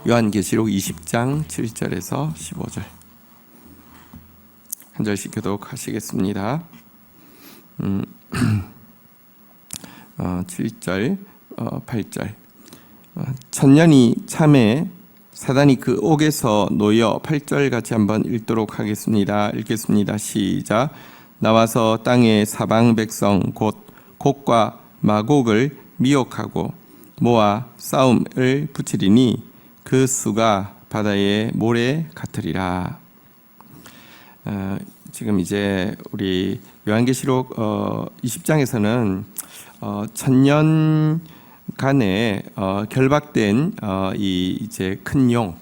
요한계시록 20장 7절에서 15절 한 절씩 교독하시겠습니다. 7절, 8절. 천년이 참에 사단이 그 옥에서 놓여 8절 같이 한번 읽도록 하겠습니다. 읽겠습니다. 시작. 나와서 땅의 사방 백성 곧 곡과 마곡을 미혹하고 모아 싸움을 붙이리니 그 수가 바다의 모래 같으리라. 지금 이제 우리 요한계시록 20장에서는 천년간에 결박된 이 이제 큰 용,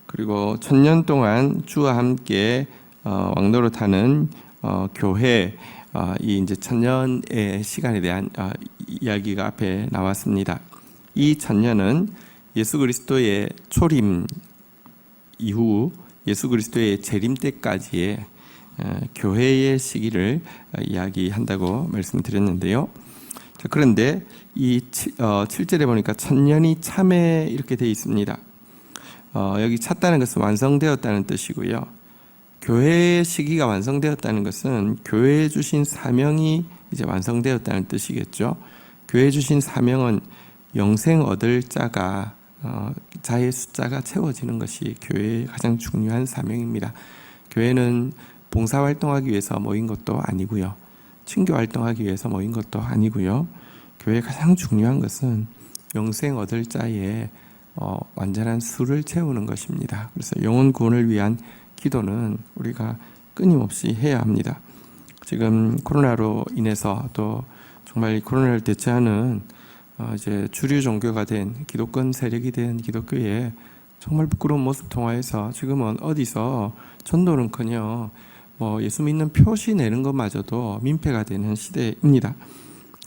그리고 천년 동안 주와 함께 왕노릇하는 교회, 이 이제 천년의 시간에 대한 이야기가 앞에 나왔습니다. 이 천년은 예수 그리스도의 초림 이후 예수 그리스도의 재림 때까지의 교회의 시기를 이야기한다고 말씀드렸는데요. 그런데 이 7절에 보니까 천년이 참에 이렇게 되어 있습니다. 여기 찼다는 것은 완성되었다는 뜻이고요. 교회의 시기가 완성되었다는 것은 교회에 주신 사명이 이제 완성되었다는 뜻이겠죠. 교회에 주신 사명은 영생 얻을 자가 자의 숫자가 채워지는 것이 교회의 가장 중요한 사명입니다. 교회는 봉사활동하기 위해서 모인 것도 아니고요. 친교활동하기 위해서 모인 것도 아니고요. 교회의 가장 중요한 것은 영생 얻을 자의 완전한 수를 채우는 것입니다. 그래서 영혼 구원을 위한 기도는 우리가 끊임없이 해야 합니다. 지금 코로나로 인해서 또 정말 코로나를 대체하는 이제 주류 종교가 된 기독권 세력이 된 기독교에 정말 부끄러운 모습 통하여서 지금은 어디서 전도는커녕 뭐 예수 믿는 표시 내는 것마저도 민폐가 되는 시대입니다.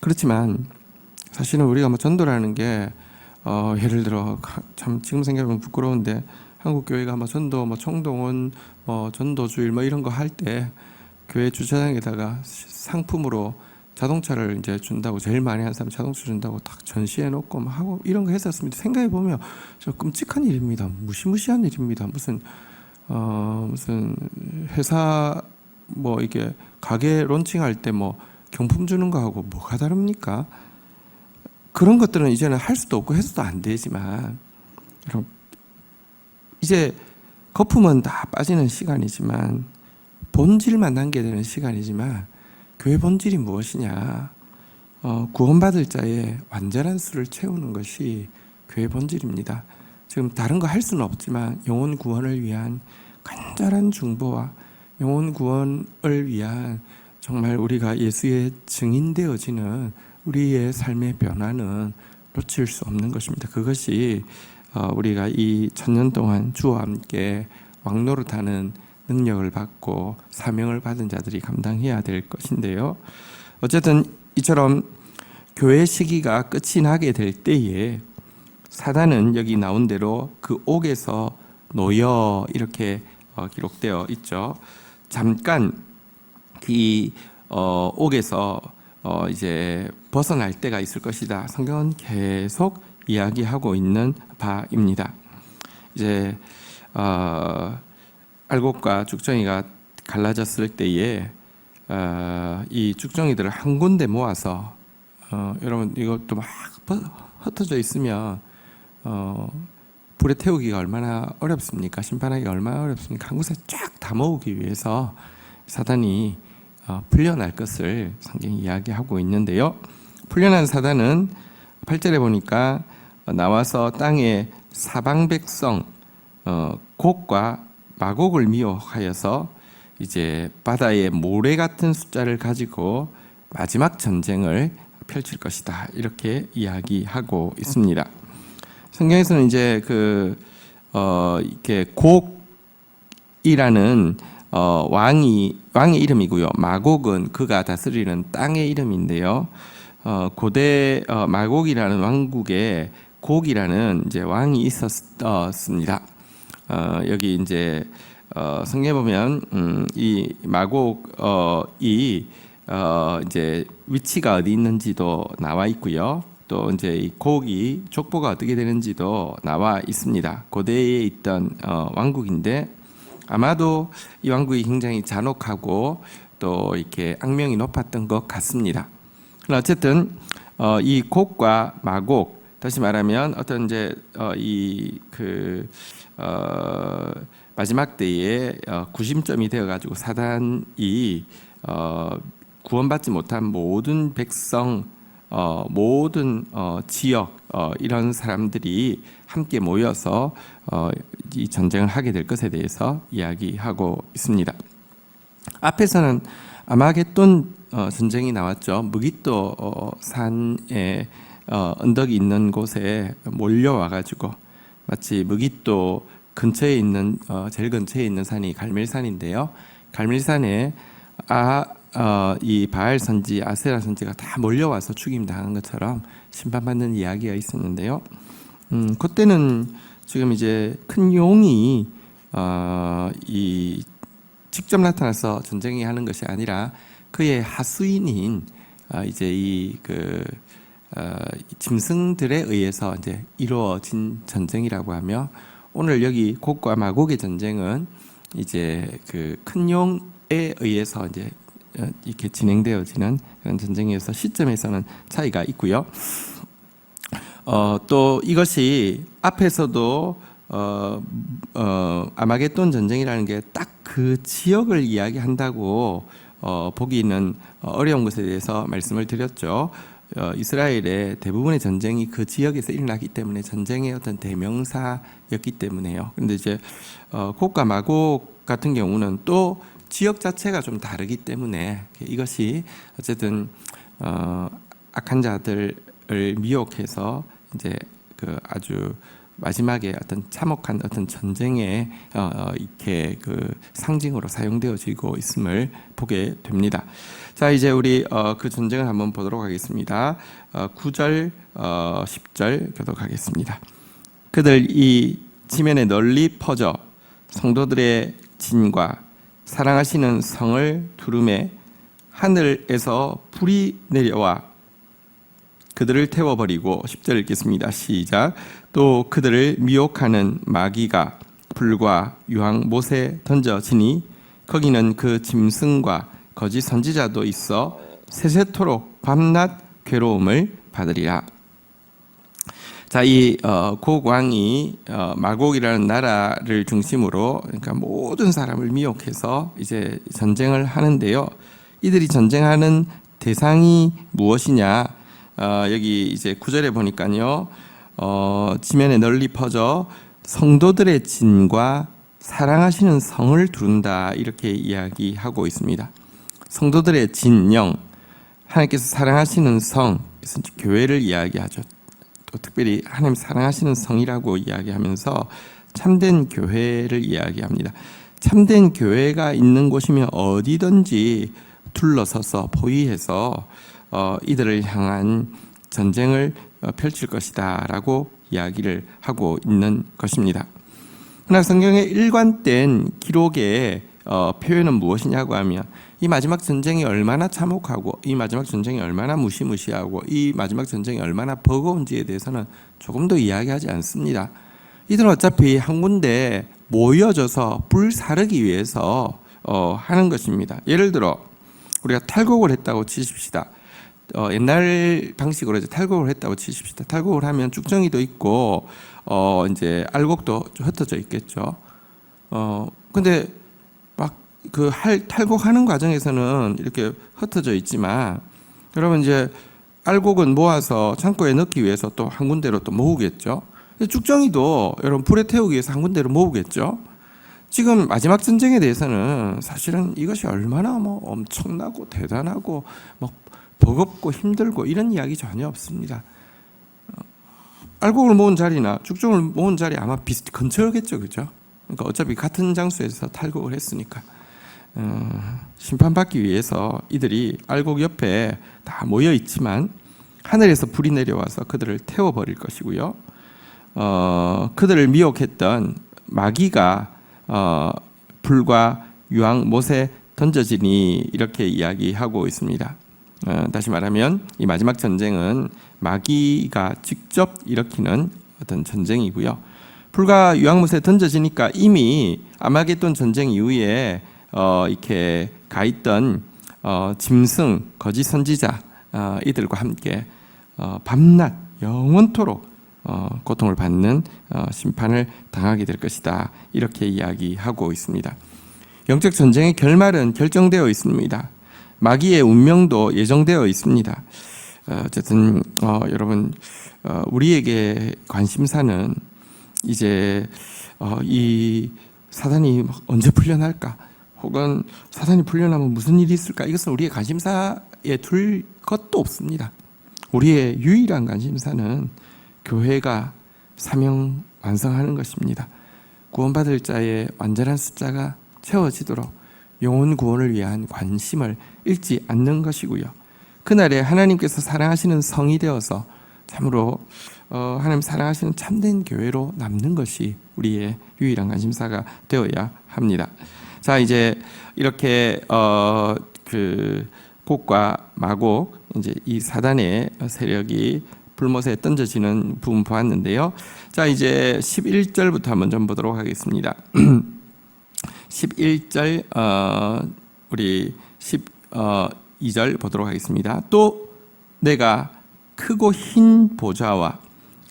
그렇지만 사실은 우리가 뭐 전도라는 게 예를 들어 참 지금 생각하면 부끄러운데 한국 교회가 뭐 전도 뭐 총동원 뭐 전도주일 뭐 이런 거 할 때 교회 주차장에다가 상품으로 자동차를 이제 준다고, 제일 많이 한 사람 자동차 준다고 딱 전시해 놓고 막 하고 이런 거 했었습니다. 생각해 보면 저 끔찍한 일입니다. 무시무시한 일입니다. 무슨 회사 뭐 이게 가게 론칭할 때 뭐 경품 주는 거 하고 뭐가 다릅니까? 그런 것들은 이제는 할 수도 없고 해서도 안 되지만, 여러분 이제 거품은 다 빠지는 시간이지만 본질만 남게 되는 시간이지만, 교회 본질이 무엇이냐? 구원받을 자의 완전한 수를 채우는 것이 교회 본질입니다. 지금 다른 거 할 수는 없지만 영혼 구원을 위한 간절한 중보와 영혼 구원을 위한 정말 우리가 예수의 증인 되어지는 우리의 삶의 변화는 놓칠 수 없는 것입니다. 그것이 우리가 이 천년 동안 주와 함께 왕노릇하는 능력을 받고 사명을 받은 자들이 감당해야 될 것인데요. 어쨌든 이처럼 교회 시기가 끝이 나게 될 때에 사단은 여기 나온 대로 그 옥에서 놓여 이렇게 기록되어 있죠. 잠깐 이 옥에서 이제 벗어날 때가 있을 것이다. 성경은 계속 이야기하고 있는 바입니다. 이제 알곡과 죽정이가 갈라졌을 때에 이 죽정이들을 한 군데 모아서 여러분 이것도 막 흩어져 있으면 불에 태우기가 얼마나 어렵습니까? 심판하기가 얼마나 어렵습니까? 한 곳에 쫙 다 모으기 위해서 사단이 풀려날 것을 성경이 이야기하고 있는데요. 풀려난 사단은 8절에 보니까 나와서 땅의 사방 백성 곡과 마곡을 미혹하여서 이제 바다의 모래 같은 숫자를 가지고 마지막 전쟁을 펼칠 것이다. 이렇게 이야기하고 있습니다. 성경에서는 이제 이렇게 곡이라는 왕의 이름이고요. 마곡은 그가 다스리는 땅의 이름인데요. 고대 마곡이라는 왕국에 곡이라는 이제 왕이 있었습니다. 여기 이제 성경에 보면 이 마곡이 이제 위치가 어디 있는지도 나와 있고요. 또 이제 이 곡이 족보가 어떻게 되는지도 나와 있습니다. 고대에 있던 왕국인데 아마도 이 왕국이 굉장히 잔혹하고 또 이렇게 악명이 높았던 것 같습니다. 어쨌든 이 곡과 마곡, 다시 말하면 어떤 이제 마지막 때에 구심점이 되어가지고 사단이 구원받지 못한 모든 백성, 모든 지역 이런 사람들이 함께 모여서 이 전쟁을 하게 될 것에 대해서 이야기하고 있습니다. 앞에서는 아마겟돈 전쟁이 나왔죠. 무깃도 산에 언덕이 있는 곳에 몰려와 가지고 마치 무깃도 근처에 있는 제일 근처에 있는 산이 갈멜산인데요. 갈멜산에 이 바알 선지, 아세라 선지가 다 몰려와서 죽임 당한 것처럼 심판받는 이야기가 있었는데요. 그때는 지금 이제 큰 용이 이 직접 나타나서 전쟁이 하는 것이 아니라 그의 하수인인 이제 짐승들에 의해서 이제 이루어진 전쟁이라고 하며, 오늘 여기 곡과 마곡의 전쟁은 이제 그 큰 용에 의해서 이제 이렇게 진행되어지는 그런 전쟁이어서 시점에서는 차이가 있고요. 또 이것이 앞에서도 아마겟돈 전쟁이라는 게 딱 그 지역을 이야기한다고 보기는 어려운 것에 대해서 말씀을 드렸죠. 이스라엘의 대부분의 전쟁이 그 지역에서 일어나기 때문에 전쟁의 어떤 대명사였기 때문에요. 그런데 이제 곡과 마곡 같은 경우는 또 지역 자체가 좀 다르기 때문에 이것이 어쨌든 악한 자들을 미혹해서 이제 그 아주 마지막에 어떤 참혹한 어떤 전쟁의 이렇게 그 상징으로 사용되어지고 있음을 보게 됩니다. 자, 이제 우리 그 전쟁을 한번 보도록 하겠습니다. 9절, 10절 교독하겠습니다. 그들 이 지면에 널리 퍼져 성도들의 진과 사랑하시는 성을 두름에 하늘에서 불이 내려와 그들을 태워버리고, 10절 읽겠습니다. 시작. 또 그들을 미혹하는 마귀가 불과 유황 못에 던져지니 거기는 그 짐승과 거짓 선지자도 있어 세세토록 밤낮 괴로움을 받으리라. 자, 이 곡왕이 마곡이라는 나라를 중심으로 그러니까 모든 사람을 미혹해서 이제 전쟁을 하는데요. 이들이 전쟁하는 대상이 무엇이냐? 여기 이제 9절에 보니까요, 지면에 널리 퍼져 성도들의 진과 사랑하시는 성을 두른다, 이렇게 이야기하고 있습니다. 성도들의 진영, 하나님께서 사랑하시는 성, 교회를 이야기하죠. 또 특별히 하나님 사랑하시는 성이라고 이야기하면서 참된 교회를 이야기합니다. 참된 교회가 있는 곳이면 어디든지 둘러서서 포위해서 이들을 향한 전쟁을 펼칠 것이다 라고 이야기를 하고 있는 것입니다. 그러나 성경의 일관된 기록의 표현은 무엇이냐고 하면, 이 마지막 전쟁이 얼마나 참혹하고 이 마지막 전쟁이 얼마나 무시무시하고 이 마지막 전쟁이 얼마나 버거운지에 대해서는 조금도 이야기하지 않습니다. 이들은 어차피 한 군데 모여져서 불사르기 위해서 하는 것입니다. 예를 들어 우리가 탈곡을 했다고 치십시다. 옛날 방식으로 이제 탈곡을 했다고 치십시다. 탈곡을 하면 쭉정이도 있고 이제 알곡도 좀 흩어져 있겠죠. 근데 막 그 탈곡하는 과정에서는 이렇게 흩어져 있지만, 여러분 이제 알곡은 모아서 창고에 넣기 위해서 또 한 군데로 또 모으겠죠. 쭉정이도 여러분 불에 태우기 위해서 한 군데로 모으겠죠. 지금 마지막 전쟁에 대해서는 사실은 이것이 얼마나 엄청나고 대단하고 버겁고 힘들고 이런 이야기 전혀 없습니다. 알곡을 모은 자리나 쭉정을 모은 자리 아마 근처겠죠, 그죠? 그러니까 어차피 같은 장소에서 탈곡을 했으니까 심판받기 위해서 이들이 알곡 옆에 다 모여 있지만 하늘에서 불이 내려와서 그들을 태워버릴 것이고요. 그들을 미혹했던 마귀가 불과 유황 못에 던져지니, 이렇게 이야기하고 있습니다. 다시 말하면 이 마지막 전쟁은 마귀가 직접 일으키는 어떤 전쟁이고요. 불과 유황못에 던져지니까 이미 아마겟돈 전쟁 이후에 이렇게 가 있던 짐승 거짓 선지자 이들과 함께 밤낮 영원토록 고통을 받는 심판을 당하게 될 것이다. 이렇게 이야기하고 있습니다. 영적 전쟁의 결말은 결정되어 있습니다. 마귀의 운명도 예정되어 있습니다. 어쨌든 여러분 우리에게 관심사는 이제 이 사단이 언제 풀려날까? 혹은 사단이 풀려나면 무슨 일이 있을까? 이것은 우리의 관심사에 둘 것도 없습니다. 우리의 유일한 관심사는 교회가 사명 완성하는 것입니다. 구원받을 자의 완전한 숫자가 채워지도록 영혼 구원을 위한 관심을 잃지 않는 것이고요. 그날에 하나님께서 사랑하시는 성이 되어서 참으로 하나님 사랑하시는 참된 교회로 남는 것이 우리의 유일한 관심사가 되어야 합니다. 자, 이제 이렇게 그 곡과 마곡, 이제 이 사단의 세력이 불못에 던져지는 부분 보았는데요. 자, 이제 11절부터 한번 좀 보도록 하겠습니다. 11절 우리 12절 보도록 하겠습니다. 또 내가 크고 흰 보좌와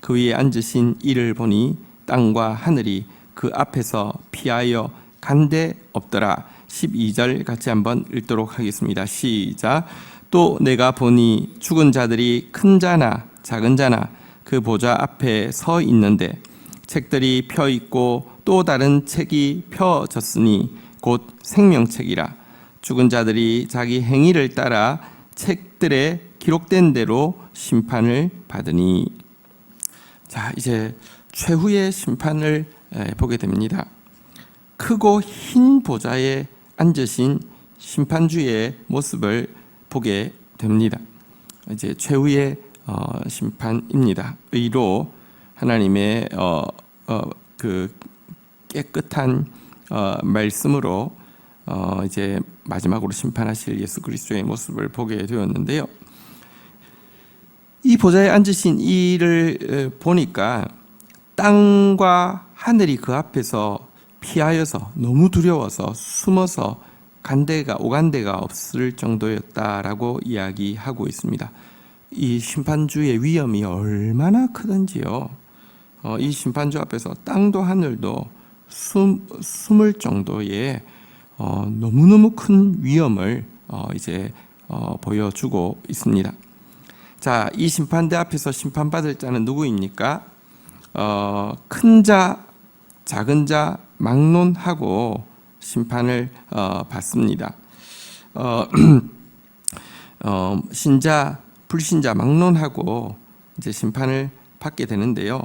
그 위에 앉으신 이를 보니 땅과 하늘이 그 앞에서 피하여 간데 없더라. 12절 같이 한번 읽도록 하겠습니다. 시작. 또 내가 보니 죽은 자들이 큰 자나 작은 자나 그 보좌 앞에 서 있는데 책들이 펴 있고 또 다른 책이 펴졌으니 곧 생명책이라. 죽은 자들이 자기 행위를 따라 책들에 기록된 대로 심판을 받으니. 자, 이제 최후의 심판을 보게 됩니다. 크고 흰 보좌에 앉으신 심판주의 모습을 보게 됩니다. 이제 최후의 심판입니다. 의로 하나님의 그 깨끗한 말씀으로 이제 마지막으로 심판하실 예수 그리스도의 모습을 보게 되었는데요. 이 보좌에 앉으신 이를 보니까 땅과 하늘이 그 앞에서 피하여서 너무 두려워서 숨어서 오간데가 없을 정도였다라고 이야기하고 있습니다. 이 심판주의 위험이 얼마나 크든지요. 이 심판주 앞에서 땅도 하늘도 숨을 정도의 너무너무 큰 위험을 이제 보여주고 있습니다. 자, 이 심판대 앞에서 심판받을 자는 누구입니까? 큰 자, 작은 자 막론하고 심판을 받습니다. 신자, 불신자 막론하고 이제 심판을 받게 되는데요.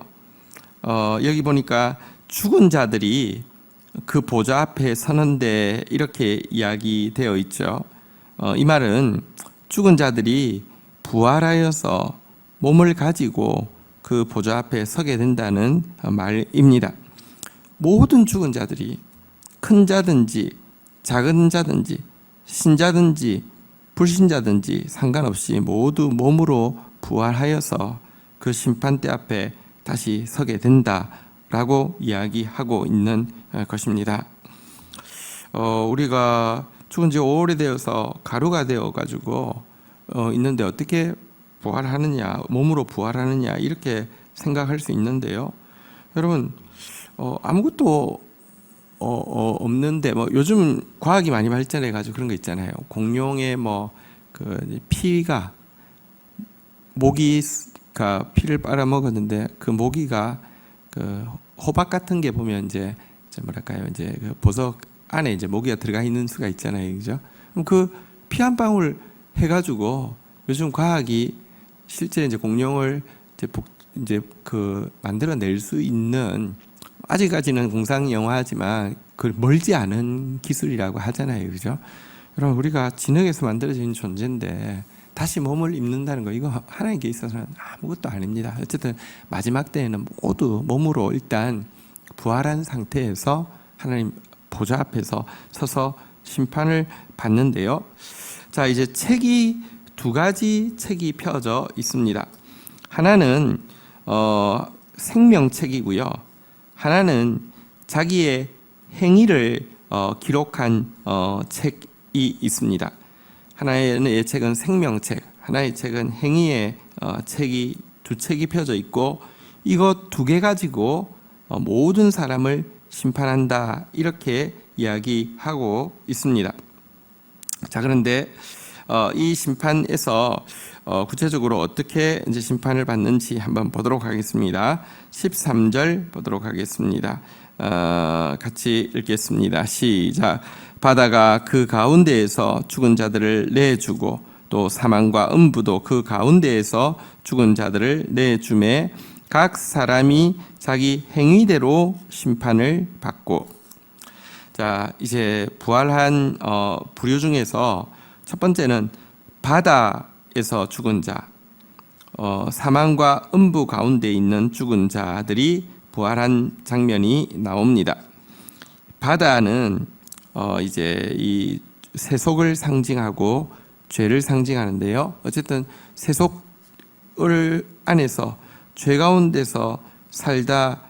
여기 보니까 죽은 자들이 그 보좌 앞에 서는데 이렇게 이야기되어 있죠. 이 말은 죽은 자들이 부활하여서 몸을 가지고 그 보좌 앞에 서게 된다는 말입니다. 모든 죽은 자들이 큰 자든지 작은 자든지 신자든지 불신자든지 상관없이 모두 몸으로 부활하여서 그 심판대 앞에 다시 서게 된다라고 이야기하고 있는 것입니다. 우리가 죽은 지 오래되어서 가루가 되어가지고 있는데 어떻게 부활하느냐, 몸으로 부활하느냐 이렇게 생각할 수 있는데요. 여러분 아무것도 없는데 요즘 과학이 많이 발전해가지고 그런 거 있잖아요. 공룡의 그 피가 모기가 피를 빨아먹었는데 그 모기가 그 호박 같은 게 보면 이제 뭐랄까요, 이제 그 보석 안에 이제 모기가 들어가 있는 수가 있잖아요, 그죠? 그럼 그 피 한 방울 해가지고 요즘 과학이 실제 이제 공룡을 이제 그 만들어낼 수 있는, 아직까지는 공상 영화지만 그 멀지 않은 기술이라고 하잖아요, 그죠? 여러분, 우리가 진흙에서 만들어진 존재인데 다시 몸을 입는다는 거, 이거 하나님께 있어서는 아무것도 아닙니다. 어쨌든 마지막 때에는 모두 몸으로 일단 부활한 상태에서 하나님 보좌 앞에서 서서 심판을 받는데요. 자, 이제 책이 두 가지 책이 펴져 있습니다. 하나는 생명책이고요. 하나는 자기의 행위를 기록한 책이 있습니다. 하나의 책은 생명책, 하나의 책은 행위의 책이 두 책이 펴져 있고, 이것 두 개 가지고 모든 사람을 심판한다, 이렇게 이야기하고 있습니다. 자, 그런데 이 심판에서 구체적으로 어떻게 이제 심판을 받는지 한번 보도록 하겠습니다. 13절 보도록 하겠습니다. 같이 읽겠습니다. 시작. 바다가 그 가운데에서 죽은 자들을 내주고 또 사망과 음부도 그 가운데에서 죽은 자들을 내주매 각 사람이 자기 행위대로 심판을 받고. 자, 이제 부활한 부류 중에서 첫 번째는 바다에서 죽은 자, 사망과 음부 가운데 있는 죽은 자들이 부활한 장면이 나옵니다. 바다는 이제 이 세속을 상징하고 죄를 상징하는데요. 어쨌든 세속을 안에서 죄 가운데서 살다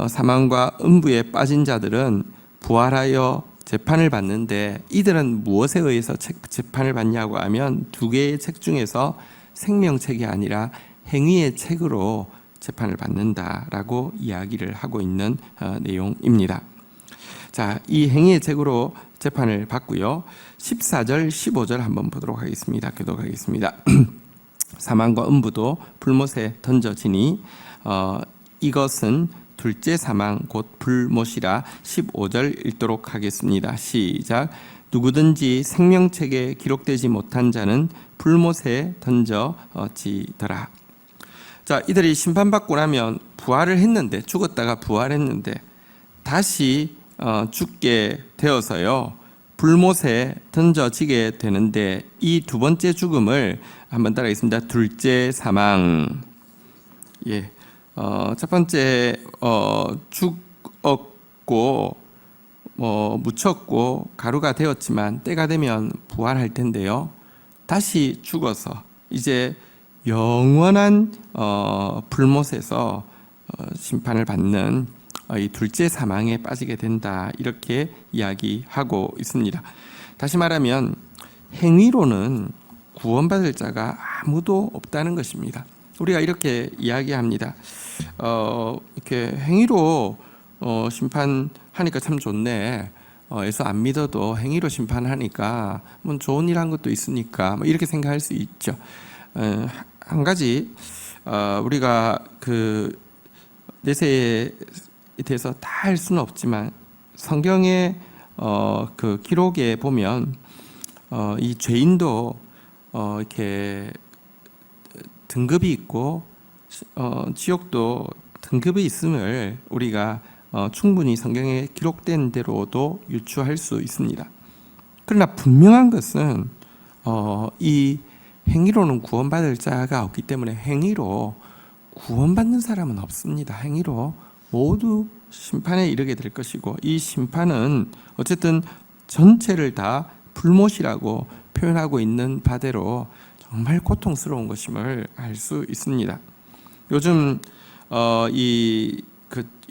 사망과 음부에 빠진 자들은 부활하여 재판을 받는데, 이들은 무엇에 의해서 재판을 받냐고 하면 두 개의 책 중에서 생명책이 아니라 행위의 책으로 재판을 받는다라고 이야기를 하고 있는 내용입니다. 자, 이 행위의 책으로 재판을 받고요. 14절, 15절 한번 보도록 하겠습니다. 교독하겠습니다. 사망과 음부도 불못에 던져지니 이것은 둘째 사망 곧 불못이라. 15절 읽도록 하겠습니다. 시작. 누구든지 생명책에 기록되지 못한 자는 불못에 던져지더라. 자, 이들이 심판받고 나면 부활을 했는데, 죽었다가 부활했는데 다시 죽게 되어서요, 불못에 던져지게 되는데, 이 두 번째 죽음을 한번 따라하겠습니다. 둘째 사망. 예. 첫 번째 죽었고 묻혔고 가루가 되었지만 때가 되면 부활할 텐데요. 다시 죽어서 이제 영원한 불못에서 심판을 받는 이 둘째 사망에 빠지게 된다, 이렇게 이야기하고 있습니다. 다시 말하면 행위로는 구원받을 자가 아무도 없다는 것입니다. 우리가 이렇게 이야기합니다. 이렇게 행위로 심판하니까 참 좋네. 에서 안 믿어도 행위로 심판하니까 뭐 좋은 일 한 것도 있으니까 뭐 이렇게 생각할 수 있죠. 한 가지 우리가 그 내세에 대해서 다 할 수는 없지만 성경의 그 기록에 보면 이 죄인도 이렇게 등급이 있고 지옥도 등급이 있음을 우리가 충분히 성경에 기록된 대로도 유추할 수 있습니다. 그러나 분명한 것은 이 행위로는 구원받을 자가 없기 때문에 행위로 구원받는 사람은 없습니다. 행위로 모두 심판에 이르게 될 것이고, 이 심판은 어쨌든 전체를 다 불못이라고 표현하고 있는 바대로 정말 고통스러운 것임을 알 수 있습니다. 요즘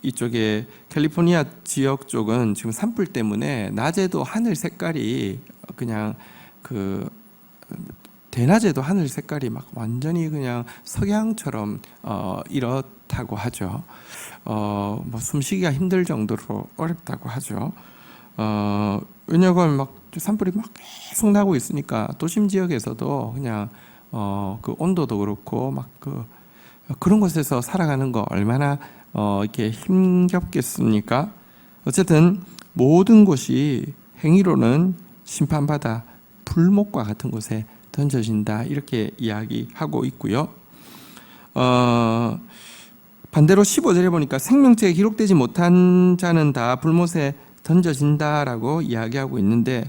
이쪽에 캘리포니아 지역 쪽은 지금 산불 때문에 낮에도 하늘 색깔이 그냥 대낮에도 하늘 색깔이 막 완전히 그냥 석양처럼 이렇다고 하죠. 뭐 숨쉬기가 힘들 정도로 어렵다고 하죠. 왜냐하면 막 산불이 막 계속 나고 있으니까 도심 지역에서도 그냥 그 온도도 그렇고 막 그런 곳에서 살아가는 거 얼마나 이렇게 힘겹겠습니까? 어쨌든 모든 곳이 행위로는 심판받아 불못과 같은 곳에 던져진다, 이렇게 이야기하고 있고요. 반대로 15절에 보니까 생명책에 기록되지 못한 자는 다 불못에 던져진다라고 이야기하고 있는데,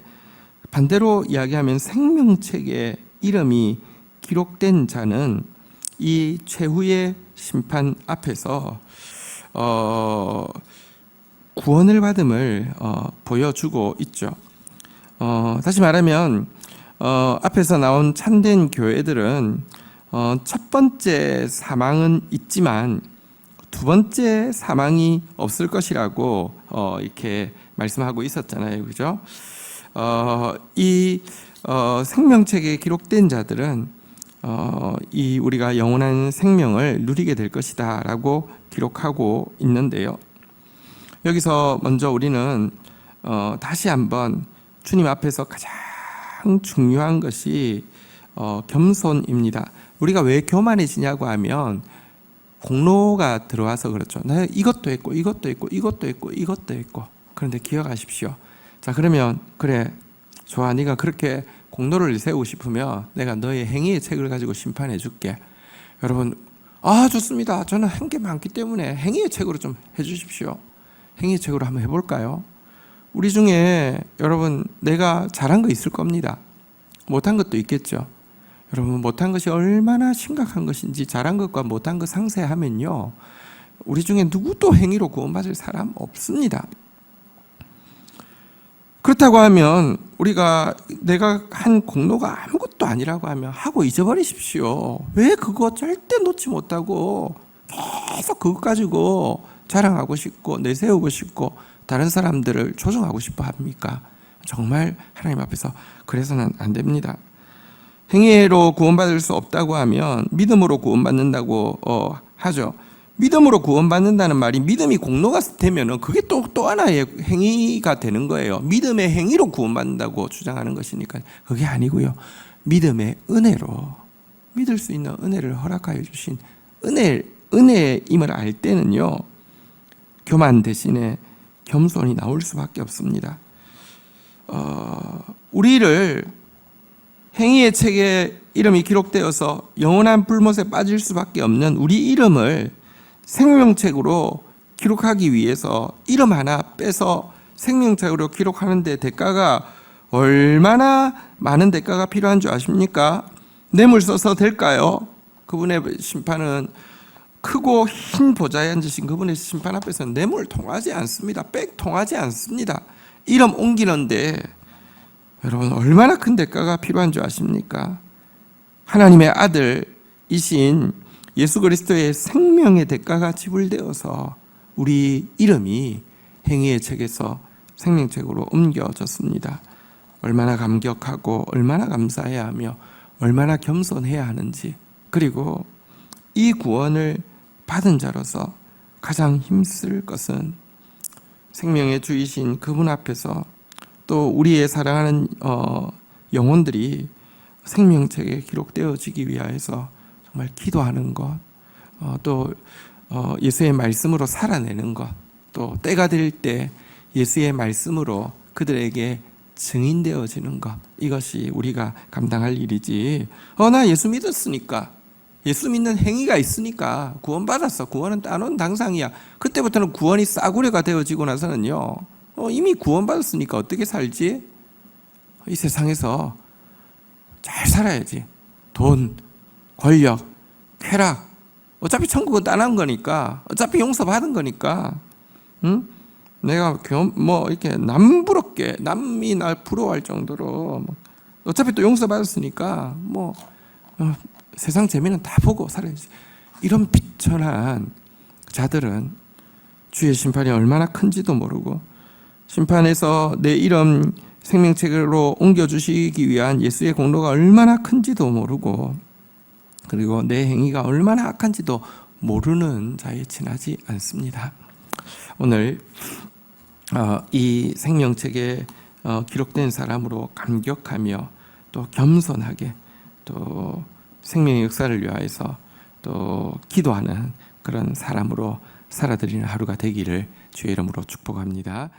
반대로 이야기하면 생명책에 이름이 기록된 자는 이 최후의 심판 앞에서 구원을 받음을 보여주고 있죠. 다시 말하면 앞에서 나온 참된 교회들은 첫 번째 사망은 있지만 두 번째 사망이 없을 것이라고 이렇게 말씀하고 있었잖아요, 그죠? 이 생명책에 기록된 자들은 이 우리가 영원한 생명을 누리게 될 것이다라고 기록하고 있는데요. 여기서 먼저 우리는 다시 한번 주님 앞에서 가장 중요한 것이 겸손입니다. 우리가 왜 교만해지냐고 하면 공로가 들어와서 그렇죠. 나 이것도 했고 이것도 했고 이것도 했고 이것도 했고. 그런데 기억하십시오. 자, 그러면 그래, 좋아, 네가 그렇게 공로를 세우고 싶으면 내가 너의 행위의 책을 가지고 심판해 줄게. 여러분, 좋습니다. 저는 한 게 많기 때문에 행위의 책으로 좀 해주십시오. 행위의 책으로 한번 해볼까요? 우리 중에 여러분, 내가 잘한 거 있을 겁니다. 못한 것도 있겠죠. 여러분, 못한 것이 얼마나 심각한 것인지 잘한 것과 못한 것 상세하면요, 우리 중에 누구도 행위로 구원받을 사람 없습니다. 그렇다고 하면 우리가 내가 한 공로가 아무것도 아니라고 하면 하고 잊어버리십시오. 왜 그거 절대 놓지 못하고 계속 그것 가지고 자랑하고 싶고 내세우고 싶고 다른 사람들을 조종하고 싶어 합니까? 정말 하나님 앞에서 그래서는 안 됩니다. 행위로 구원받을 수 없다고 하면 믿음으로 구원받는다고 하죠. 믿음으로 구원받는다는 말이 믿음이 공로가 되면은 그게 또 하나의 행위가 되는 거예요. 믿음의 행위로 구원받는다고 주장하는 것이니까 그게 아니고요. 믿음의 은혜로, 믿을 수 있는 은혜를 허락하여 주신 은혜임을 알 때는요, 교만 대신에 겸손이 나올 수밖에 없습니다. 우리를 행위의 책에 이름이 기록되어서 영원한 불못에 빠질 수밖에 없는 우리 이름을 생명책으로 기록하기 위해서 이름 하나 빼서 생명책으로 기록하는 데 대가가 얼마나 많은 대가가 필요한 줄 아십니까? 뇌물 써서 될까요? 그분의 심판은 크고 흰 보좌에 앉으신 그분의 심판 앞에서는 뇌물 통하지 않습니다. 백 통하지 않습니다. 이름 옮기는데 여러분, 얼마나 큰 대가가 필요한 줄 아십니까? 하나님의 아들이신 예수 그리스도의 생명의 대가가 지불되어서 우리 이름이 행위의 책에서 생명책으로 옮겨졌습니다. 얼마나 감격하고 얼마나 감사해야 하며 얼마나 겸손해야 하는지, 그리고 이 구원을 받은 자로서 가장 힘쓸 것은 생명의 주이신 그분 앞에서 또 우리의 사랑하는 영혼들이 생명책에 기록되어지기 위하여서 정말 기도하는 것, 또 예수의 말씀으로 살아내는 것, 또 때가 될 때 예수의 말씀으로 그들에게 증인되어지는 것, 이것이 우리가 감당할 일이지, 나 예수 믿었으니까, 예수 믿는 행위가 있으니까 구원받았어, 구원은 따놓은 당상이야, 그때부터는 구원이 싸구려가 되어지고 나서는요, 이미 구원받았으니까 어떻게 살지? 이 세상에서 잘 살아야지. 돈, 권력, 쾌락, 어차피 천국은 따놓은 거니까, 어차피 용서받은 거니까, 응? 내가 이렇게 남부럽게 남이 날 부러워할 정도로 어차피 또 용서받았으니까 세상 재미는 다 보고 살아야지. 이런 비천한 자들은 주의 심판이 얼마나 큰지도 모르고, 심판에서 내 이름 생명책으로 옮겨주시기 위한 예수의 공로가 얼마나 큰지도 모르고, 그리고 내 행위가 얼마나 악한지도 모르는 자에 지나지 않습니다. 오늘 이 생명책에 기록된 사람으로 감격하며 또 겸손하게 또 생명의 역사를 위하여서 또 기도하는 그런 사람으로 살아드리는 하루가 되기를 주의 이름으로 축복합니다.